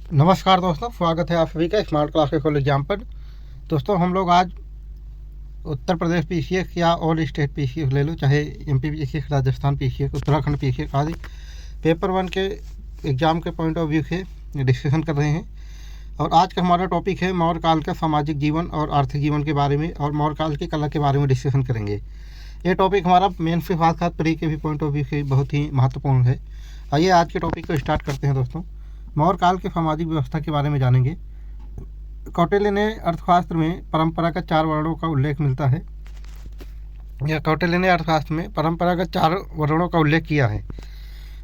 नमस्कार दोस्तों, स्वागत है आप सभी का स्मार्ट क्लास के कॉलेज एग्जाम पर। दोस्तों, हम लोग आज उत्तर प्रदेश पीसीएस या ऑल स्टेट पीसीएस ले लो, चाहे MP PCS, Rajasthan PCS, Uttarakhand PCS आदि पेपर 1 के एग्ज़ाम के पॉइंट ऑफ व्यू से डिस्कशन कर रहे हैं। और आज का हमारा टॉपिक है मौर्य काल का सामाजिक जीवन और आर्थिक जीवन के बारे में, और मौर्य काल की कला के बारे में डिस्कशन करेंगे। ये टॉपिक हमारा मेन से साथ साथ प्री के भी पॉइंट ऑफ व्यू से बहुत ही महत्वपूर्ण है। आइए आज के टॉपिक को स्टार्ट करते हैं। दोस्तों, मौर्य काल के सामाजिक व्यवस्था के बारे में जानेंगे। कौटिल्य ने अर्थशास्त्र में परंपरागत 4 वर्णों का उल्लेख मिलता है, या कौटिल्य ने अर्थशास्त्र में परंपरागत 4 वर्णों का उल्लेख किया है।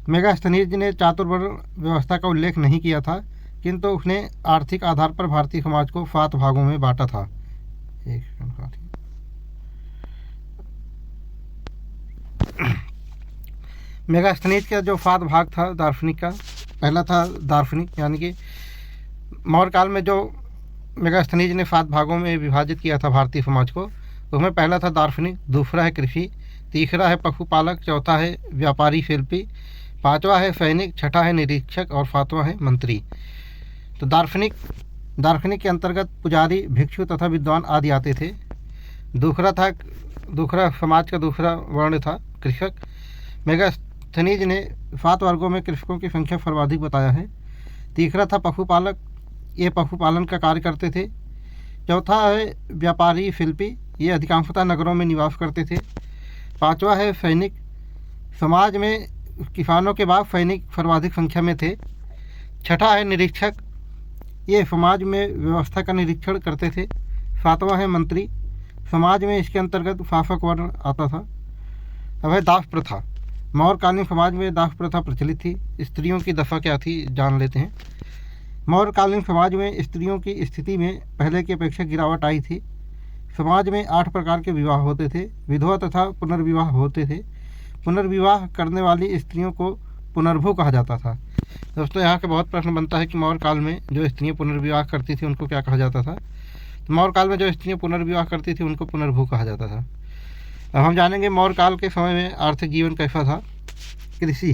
मेगास्थनीज ने चातुर्वर्ण व्यवस्था का उल्लेख नहीं किया था, किंतु उसने आर्थिक आधार पर भारतीय समाज को 7 भागों में बांटा था। मेगास्थनीज का जो 7 भाग था दार्शनिक का, पहला था दार्शनिक, यानी कि मौर्य काल में जो मेगास्थनीज ने 7 भागों में विभाजित किया था भारतीय समाज को, उसमें पहला था दार्शनिक, दूसरा है कृषि, तीसरा है पशुपालक, चौथा है व्यापारी शिल्पी, 5वां है सैनिक, छठा है निरीक्षक और 7वां है मंत्री। तो दार्शनिक के अंतर्गत पुजारी, भिक्षु तथा विद्वान आदि आते थे। दूसरा समाज का दूसरा वर्ण था कृषक। मेगास्थनीज ने 7 वर्गों में कृषकों की संख्या सर्वाधिक बताया है। तीसरा था पशुपालक, ये पशुपालन का कार्य करते थे। चौथा है व्यापारी शिल्पी, ये अधिकांशतः नगरों में निवास करते थे। 5वां है सैनिक, समाज में किसानों के बाद सैनिक सर्वाधिक संख्या में थे। छठा है निरीक्षक, ये समाज में व्यवस्था का निरीक्षण करते थे। 7वां है मंत्री, समाज में इसके अंतर्गत शासक वर्ण आता था। अब है दास प्रथा। मौर्यकालीन समाज में दास प्रथा प्रचलित थी। स्त्रियों की दशा क्या थी जान लेते हैं। मौर्यकालीन समाज में स्त्रियों की स्थिति में पहले की अपेक्षा गिरावट आई थी। समाज में 8 प्रकार के विवाह होते थे। विधवा तथा पुनर्विवाह होते थे। पुनर्विवाह करने वाली स्त्रियों को पुनर्भू कहा जाता था। दोस्तों, यहाँ के बहुत प्रश्न बनता है कि मौर्य काल में जो स्त्रियाँ पुनर्विवाह करती थी उनको क्या कहा जाता था। तो मौर्य काल में जो स्त्रियाँ पुनर्विवाह करती थी उनको पुनर्भू कहा जाता था। अब हम जानेंगे मौर्य काल के समय में आर्थिक जीवन कैसा था। कृषि।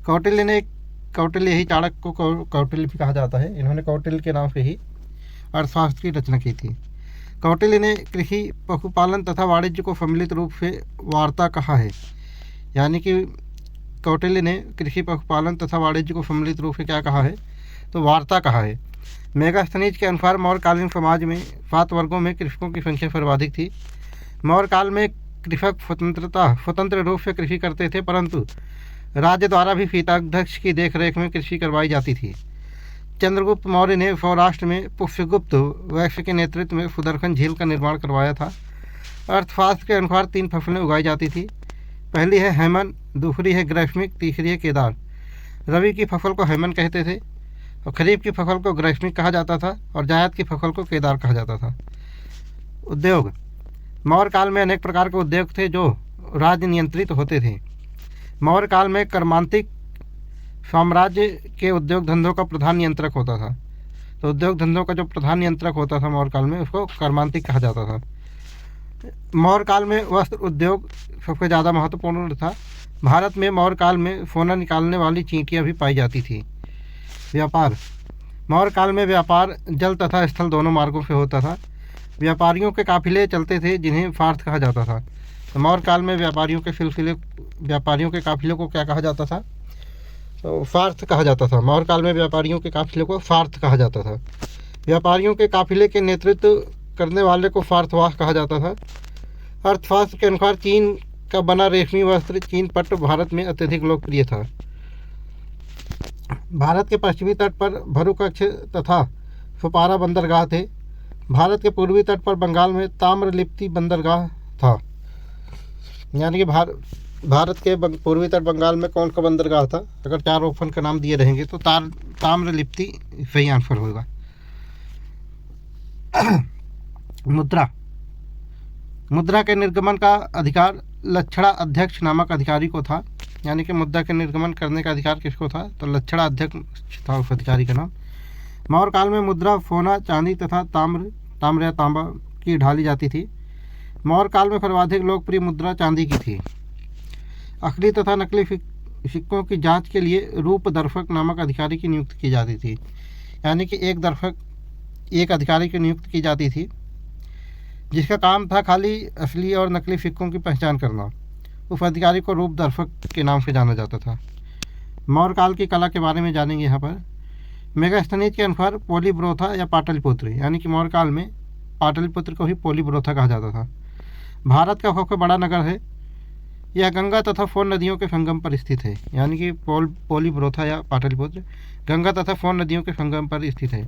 कौटिल्य ही चाणक्य को कौटिल्य भी कहा जाता है। इन्होंने कौटिल्य के नाम से ही अर्थशास्त्र की रचना की थी। कौटिल्य ने कृषि, पशुपालन तथा वाणिज्य को सम्मिलित रूप से वार्ता कहा है। यानी कि कौटिल्य ने कृषि, पशुपालन तथा वाणिज्य को सम्मिलित रूप से क्या कहा है, तो वार्ता कहा है। मेगास्थनीज के अनुसार मौर्यकालीन समाज में 7 वर्गों में कृषकों की संख्या सर्वाधिक थी। मौर्य काल में कृषक स्वतंत्र रूप से कृषि करते थे, परंतु राज्य द्वारा भी फीताध्यक्ष की देखरेख में कृषि करवाई जाती थी। चंद्रगुप्त मौर्य ने सौराष्ट्र में पुष्यगुप्त वैश्य के नेतृत्व में सुदर्शन झील का निर्माण करवाया था। अर्थशास्त्र के अनुसार 3 फसलें उगाई जाती थी। पहली है हेमन, दूसरी है ग्रीष्मिक, तीसरी है केदार। रबी की फसल को हेमन कहते थे, और खरीफ की फसल को ग्रीष्मिक कहा जाता था, और जायद की फसल को केदार कहा जाता था। उद्योग। मौर्य काल में अनेक प्रकार के उद्योग थे जो राज्य नियंत्रित होते थे। मौर्य काल में कर्मांतिक साम्राज्य के उद्योग धंधों का प्रधान नियंत्रक होता था। तो उद्योग धंधों का जो प्रधान नियंत्रक होता था मौर्य काल में, उसको कर्मांतिक कहा जाता था। मौर्य काल में वस्त्र उद्योग सबसे ज़्यादा महत्वपूर्ण था। भारत में मौर्य काल में सोना निकालने वाली चींटियाँ भी पाई जाती थी। व्यापार। मौर्य काल में व्यापार जल तथा स्थल दोनों मार्गों से होता था। व्यापारियों के काफिले चलते थे जिन्हें फार्थ कहा जाता था। तो मौर्य काल में व्यापारियों के काफिले को क्या कहा जाता था, तो फार्थ कहा जाता था। मौर्य काल में व्यापारियों के काफिले को फार्थ कहा जाता था। व्यापारियों के काफिले के नेतृत्व करने वाले को फार्थवाह कहा जाता था। अर्थशास्त्र के अनुसार चीन का बना रेशमी वस्त्र चीन पट्ट भारत में अत्यधिक लोकप्रिय था। भारत के पश्चिमी तट पर भरुकक्ष तथा फुपारा बंदरगाह थे। भारत के पूर्वी तट पर बंगाल में ताम्रलिप्ति बंदरगाह था। यानी कि भारत के पूर्वी तट बंगाल में कौन सा बंदरगाह था, अगर 4 ऑप्शन का नाम दिए रहेंगे तो ताम्रलिप्ति सही आंसर होगा। मुद्रा के निर्गमन का अधिकार लक्षणा अध्यक्ष नामक अधिकारी को था। यानी कि मुद्रा के निर्गमन करने का अधिकार किसको था, तो लक्षणा अध्यक्ष था उस अधिकारी का नाम। मौर्य काल में मुद्रा सोना, चांदी तथा ताम्र या तांबा की ढाली जाती थी। मौर्य काल में सर्वाधिक लोकप्रिय मुद्रा चांदी की थी। असली तथा नकली सिक्कों की जांच के लिए रूपदर्शक नामक अधिकारी की नियुक्ति की जाती थी। यानी कि एक दर्शक एक अधिकारी की नियुक्त की जाती थी, जिसका काम था खाली असली और नकली सिक्कों की पहचान करना। उस अधिकारी को रूप दर्शक के नाम से जाना जाता था। मौर्य काल की कला के बारे में जानेंगे यहाँ पर। मेगास्थनीज के अनुसार पोलीब्रोथा या पाटलिपुत्र, यानी कि मौर्य काल में पाटलिपुत्र को ही पोलीब्रोथा कहा जाता था, भारत का सबसे बड़ा नगर है। यह गंगा तथा फोन नदियों के संगम पर स्थित है, यानी कि पोलीब्रोथा या पाटलिपुत्र गंगा तथा फोन नदियों के संगम पर स्थित है।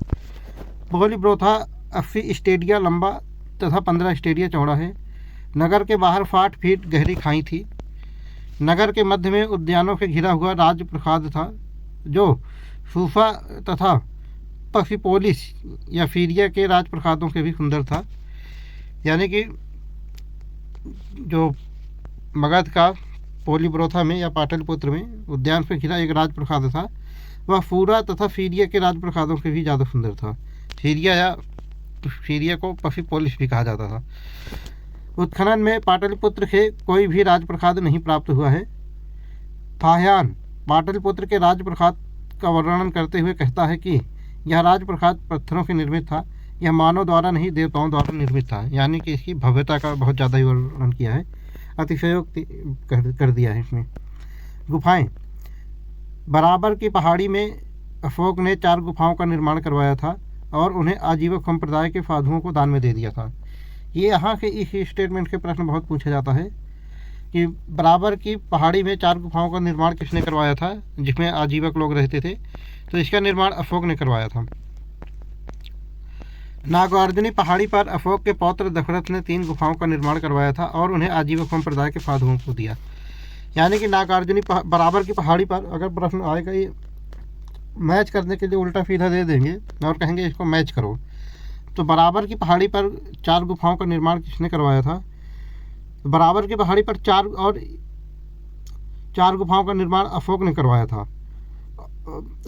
पोलीब्रोथा 80 स्टेडिया लंबा तथा 15 स्टेडिया चौड़ा है। नगर के बाहर 60 फीट गहरी खाई थी। नगर के मध्य में उद्यानों से घिरा हुआ राजप्रसाद था, जो सूफा तथा पसिपोलिस या फीरिया के राजप्रसादों से भी सुंदर था। यानी कि जो मगध का पोलीब्रोथा में या पाटलिपुत्र में उद्यान से घिरा एक राजप्रसाद था, वह फूरा तथा फीरिया के राजप्रसादों से भी ज़्यादा सुंदर था। फीरिया को पसिपोलिस भी कहा जाता था। उत्खनन में पाटलिपुत्र से कोई भी राजप्रसाद नहीं प्राप्त हुआ है। फाह्यान पाटलिपुत्र के राजप्रसाद का वर्णन करते हुए कहता है कि यह राजप्रसाद पत्थरों से निर्मित था। यह मानव द्वारा नहीं, देवताओं द्वारा निर्मित था। यानी कि इसकी भव्यता का बहुत ज़्यादा ही वर्णन किया है, अतिशयोक्ति कर दिया है इसमें। गुफाएं, बराबर की पहाड़ी में अशोक ने 4 गुफाओं का निर्माण करवाया था और उन्हें आजीवक संप्रदाय के साधुओं को दान में दे दिया था। ये यहाँ के इस स्टेटमेंट के प्रश्न बहुत पूछा जाता है कि बराबर की पहाड़ी में 4 गुफाओं का निर्माण किसने करवाया था, जिसमें आजीवक लोग रहते थे। तो इसका निर्माण अशोक ने करवाया था। नागार्जुनी पहाड़ी पर अशोक के पौत्र दशरथ ने 3 गुफाओं का निर्माण करवाया था और उन्हें आजीवक संप्रदाय के साधुओं को दिया। यानी कि नागार्जुनी बराबर की पहाड़ी पर अगर प्रश्न आएगा, ये मैच करने के लिए उल्टा सीधा दे देंगे और कहेंगे इसको मैच करो। तो बराबर की पहाड़ी पर 4 गुफाओं का निर्माण किसने करवाया था? बराबर की पहाड़ी पर 4 गुफाओं का निर्माण अशोक ने करवाया था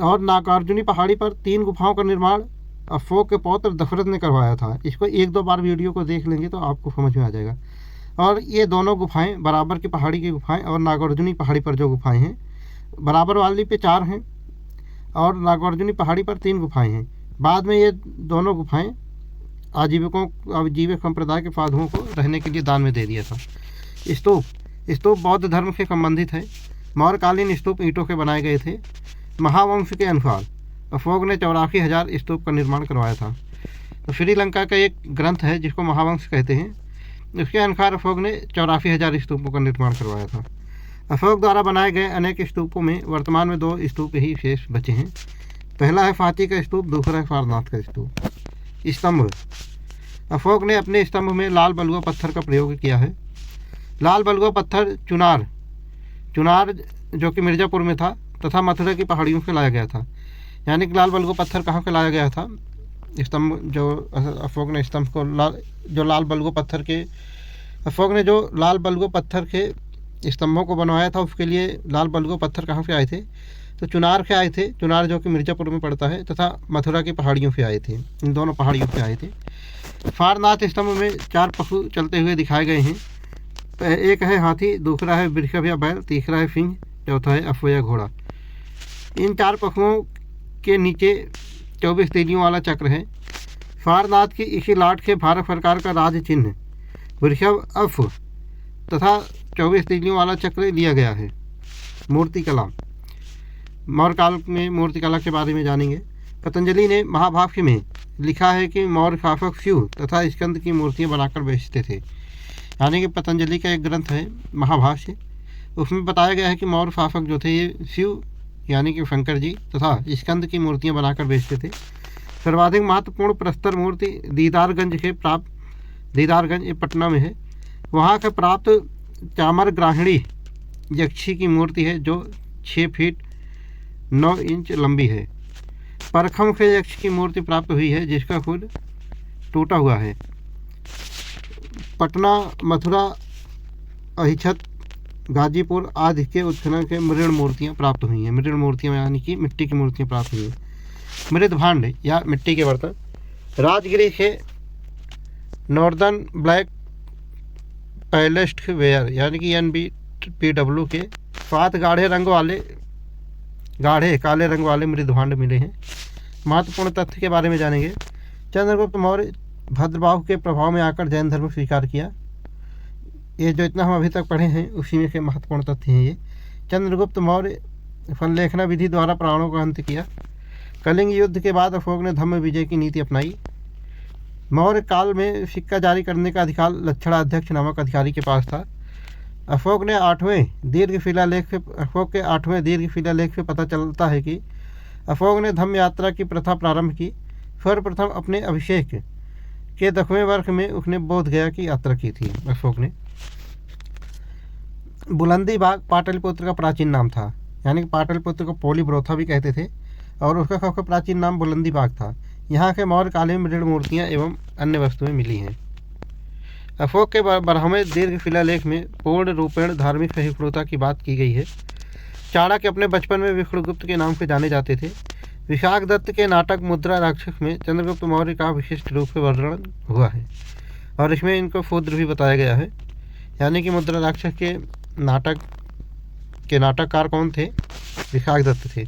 और नागार्जुनी पहाड़ी पर 3 गुफाओं का निर्माण अशोक के पौत्र दशरथ ने करवाया था। इसको 1-2 बार वीडियो को देख लेंगे तो आपको समझ में आ जाएगा। और ये दोनों गुफाएं, बराबर की पहाड़ी की गुफाएं और नागार्जुनी पहाड़ी पर जो गुफाएं हैं, बराबर वाली पे 4 हैं और नागार्जुनी पहाड़ी पर 3 गुफाएं हैं। बाद में ये दोनों गुफाएं आजीवक संप्रदाय के साधुओं को रहने के लिए दान में दे दिया था। स्तूप बौद्ध धर्म से संबंधित है। मौर्यकालीन स्तूप ईंटों के बनाए गए थे। महावंश के अनुसार अशोक ने 84,000 स्तूप का निर्माण करवाया था। तो श्रीलंका का एक ग्रंथ है जिसको महावंश कहते हैं, उसके अनुसार अशोक ने 84,000 स्तूपों का निर्माण करवाया था। अशोक द्वारा बनाए गए अनेक स्तूपों में वर्तमान में 2 स्तूप ही शेष बचे हैं। पहला है फाती का स्तूप, दूसरा है सारनाथ का स्तूप। स्तंभ, अशोक ने अपने स्तंभ में लाल बलुआ पत्थर का प्रयोग किया है। लाल बलुआ पत्थर चुनार जो कि मिर्ज़ापुर में था तथा मथुरा की पहाड़ियों से लाया गया था। यानी कि लाल बलुआ पत्थर कहाँ से लाया गया था? स्तंभ जो अशोक ने स्तंभ को लाल बलुआ पत्थर के स्तंभों को बनवाया था, उसके लिए लाल बलुआ पत्थर कहाँ से आए थे? तो चुनार से आए थे। चुनार जो कि मिर्ज़ापुर में पड़ता है, तथा मथुरा की पहाड़ियों से आए थे। इन दोनों पहाड़ियों से आए थे। सारनाथ स्तंभ में 4 पशु चलते हुए दिखाए गए हैं। एक है हाथी, दूसरा है वृषभ या बैल, तीसरा है सिंह, चौथा है अश्व या घोड़ा। इन 4 पशुओं के नीचे 24 तीलियों वाला चक्र है। सारनाथ की इसी लाट के भारत सरकार का राज चिन्ह वृषभ, अश्व तथा 24 तीलियों वाला चक्र लिया गया है। मूर्तिकला, मौर्य काल में मूर्तिकला के बारे में जानेंगे। पतंजलि ने महाभाष्य में लिखा है कि मौर्य शासक शिव तथा स्कंद की मूर्तियां बनाकर बेचते थे। यानी कि पतंजलि का एक ग्रंथ है महाभाष्य, उसमें बताया गया है कि मौर्य शासक जो थे ये शिव यानी कि शंकर जी तथा स्कंद की मूर्तियां बनाकर बेचते थे। सर्वाधिक महत्वपूर्ण प्रस्तर मूर्ति दीदारगंज ये पटना में है। वहाँ से प्राप्त चामर ग्राहिणी यक्षी की मूर्ति है जो 6 फीट 9 इंच लंबी है। परखम से यक्ष की मूर्ति प्राप्त हुई है जिसका खुद टूटा हुआ है। पटना, मथुरा, अहिछत, गाजीपुर आदि के उत्खनन के मृण मूर्तियाँ प्राप्त हुई हैं। मृण मूर्तियाँ यानी कि मिट्टी की मूर्तियाँ प्राप्त हुई हैं। मृदभांड या मिट्टी के बर्तन, राजगिरी के नॉर्दर्न ब्लैक पैलेस्ट वेयर यानी कि NBPW के 7 गाढ़े काले रंग वाले मृदभांड मिले हैं। महत्वपूर्ण तथ्य के बारे में जानेंगे। चंद्रगुप्त मौर्य भद्रबाहु के प्रभाव में आकर जैन धर्म स्वीकार किया। ये जो इतना हम अभी तक पढ़े हैं उसी में के महत्वपूर्ण तथ्य हैं ये। चंद्रगुप्त मौर्य फललेखना विधि द्वारा प्राणों का अंत किया। कलिंग युद्ध के बाद अशोक ने धम्म विजय की नीति अपनाई। मौर्य काल में सिक्का जारी करने का अधिकार लक्षणाध्यक्ष नामक अधिकारी के पास था। अशोक के 8वें दीर्घ शिलालेख से पता चलता है कि अशोक ने धम्म यात्रा की प्रथा प्रारंभ की। सर्वप्रथम अपने अभिषेक के 10वें वर्ष में उसने बोध गया की यात्रा की थी अशोक ने। बुलंदी बाग पाटलिपुत्र का प्राचीन नाम था, यानी कि पाटलिपुत्र को पोलीब्रोथा भी कहते थे और उसका सबसे प्राचीन नाम बुलंदी बाग था। यहाँ के मौर्य काल में मृण मूर्तियाँ एवं अन्य वस्तुएं मिली हैं। अशोक के 12वें दीर्घ शिलालेख में पूर्ण रूपेण धार्मिक सहिष्णुता की बात की गई है। चाणक्य अपने बचपन में विष्णुगुप्त के नाम से जाने जाते थे। विशाख दत्त के नाटक मुद्रा राक्षस में चंद्रगुप्त मौर्य का विशिष्ट रूप से वर्णन हुआ है और इसमें इनको शूद्र भी बताया गया है। यानी कि मुद्रा राक्षस के नाटककार कौन थे? विशाख दत्त थे।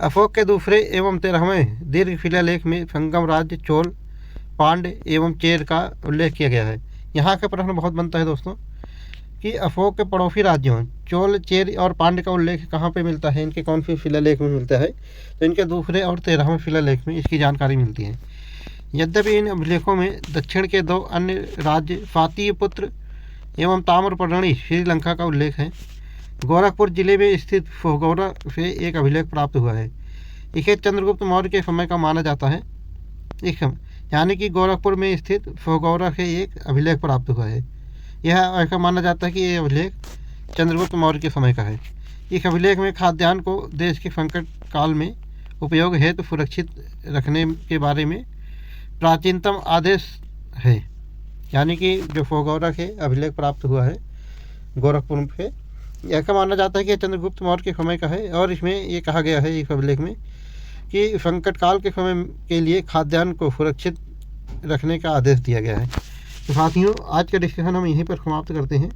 अशोक के दूसरे एवं 13वें दीर्घ शिलालेख में संगम राज्य, चोल, पांड्य एवं चेर का उल्लेख किया गया है। यहाँ का प्रश्न बहुत बनता है दोस्तों कि अशोक के पड़ोसी राज्यों चोल, चेर और पांड्य का उल्लेख कहाँ पे मिलता है, इनके कौन से शिलालेख में मिलता है? तो इनके दूसरे और 13वें शिलालेख में इसकी जानकारी मिलती है। यद्यपि इन अभिलेखों में दक्षिण के 2 अन्य राज्य फातिपुत्र एवं ताम्रपर्णी श्रीलंका का उल्लेख है। गोरखपुर जिले में स्थित फोगौरा से एक अभिलेख प्राप्त हुआ है। इसे चंद्रगुप्त मौर्य के समय का माना जाता है। यानी कि गोरखपुर में स्थित फोगौरा से एक अभिलेख प्राप्त हुआ है। यह ऐसा माना जाता है कि यह अभिलेख चंद्रगुप्त मौर्य के समय का है। इस अभिलेख में खाद्यान्न को देश के संकट काल में उपयोग हेतु सुरक्षित रखने के बारे में प्राचीनतम आदेश है। यानी कि जो फोगौरा से अभिलेख प्राप्त हुआ है गोरखपुर से, ऐसा माना जाता है कि चंद्रगुप्त मौर्य के समय का है। और इसमें ये कहा गया है इस अभिलेख में कि संकट काल के समय के लिए खाद्यान्न को सुरक्षित रखने का आदेश दिया गया है। तो साथियों, आज का डिस्कशन हम यहीं पर समाप्त करते हैं।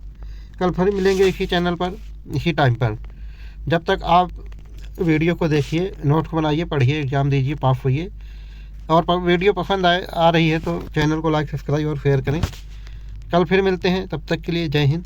कल फिर मिलेंगे इसी चैनल पर, इसी टाइम पर। जब तक आप वीडियो को देखिए, नोट को बनाइए, पढ़िए, एग्ज़ाम दीजिए, पास होइए। और वीडियो पसंद आ रही है तो चैनल को लाइक, सब्सक्राइब और शेयर करें। कल फिर मिलते हैं, तब तक के लिए जय हिंद।